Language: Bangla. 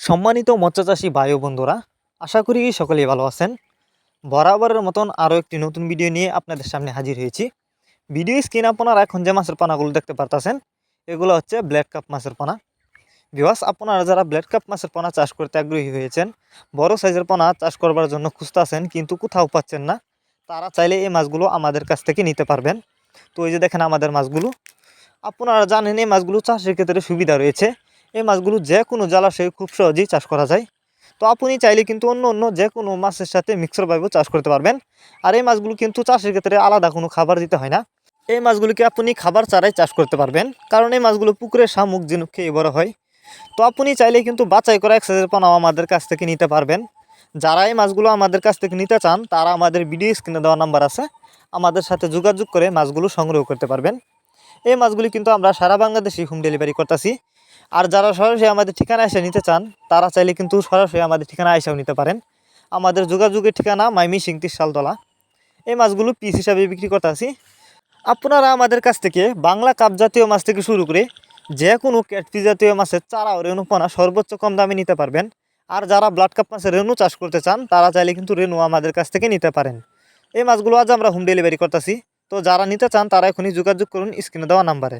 সম্মানিত মৎস্যচাষী ভাই ও বন্ধুরা, আশা করি সকলেই ভালো আছেন। বরাবরের মতন আরও একটি নতুন ভিডিও নিয়ে আপনাদের সামনে হাজির হয়েছি। ভিডিও স্ক্রিনে আপনারা এখন যে মাছের পানাগুলো দেখতে পারতেছেন, এগুলো হচ্ছে ব্ল্যাক কাপ মাছের পানা। ভিউয়ার্স, আপনারা যারা ব্ল্যাক কাপ মাছের পানা চাষ করতে আগ্রহী হয়েছেন, বড় সাইজের পানা চাষ করবার জন্য খুঁজতেছেন কিন্তু কোথাও পাচ্ছেন না, তারা চাইলে এই মাছগুলো আমাদের কাছ থেকে নিতে পারবেন। তো এই যে দেখেন আমাদের মাছগুলো, আপনারা জানেন এই মাছগুলো চাষের ক্ষেত্রে সুবিধা রয়েছে। এই মাছগুলো যে কোনো জলাশয়ে খুব সহজেই চাষ করা যায়। তো আপনি চাইলে কিন্তু অন্য যে কোনো মাছের সাথে মিক্সরভাবেও চাষ করতে পারবেন। আর এই মাছগুলো কিন্তু চাষের ক্ষেত্রে আলাদা কোনো খাবার দিতে হয় না। এই মাছগুলিকে আপনি খাবার ছাড়াই চাষ করতে পারবেন, কারণ এই মাছগুলো পুকুরে শামুক ঝিনুক খেয়ে বড় হয়। তো আপনি চাইলে কিন্তু বাছাই করা এক সাইজের পোনাও আমাদের কাছ থেকে নিতে পারবেন। যারা এই মাছগুলো আমাদের কাছ থেকে নিতে চান, তারা আমাদের ভিডিও স্ক্রিনে দেওয়া নাম্বার আছে, আমাদের সাথে যোগাযোগ করে মাছগুলো সংগ্রহ করতে পারবেন। এই মাছগুলি কিন্তু আমরা সারা বাংলাদেশে হোম ডেলিভারি করতেছি। আর যারা সরাসরি আমাদের ঠিকানা এসে নিতে চান, তারা চাইলে কিন্তু সরাসরি আমাদের ঠিকানা এসেও নিতে পারেন। আমাদের যোগাযোগের ঠিকানা মাইমিসিং শালতলা। এই মাছগুলো পিস হিসাবে বিক্রি করতেছি। আপনারা আমাদের কাছ থেকে বাংলা কাপ জাতীয় মাছ থেকে শুরু করে যে কোনো ক্যাটফিস জাতীয় মাছের চারা ও রেণু পোনা সর্বোচ্চ কম দামে নিতে পারবেন। আর যারা ব্লাড কাপ মাছের রেণু চাষ করতে চান, তারা চাইলে কিন্তু রেণু আমাদের কাছ থেকে নিতে পারেন। এই মাছগুলো আজ আমরা হোম ডেলিভারি করতেছি। তো যারা নিতে চান, তারা এখনই যোগাযোগ করুন স্ক্রিনে দেওয়া নাম্বারে।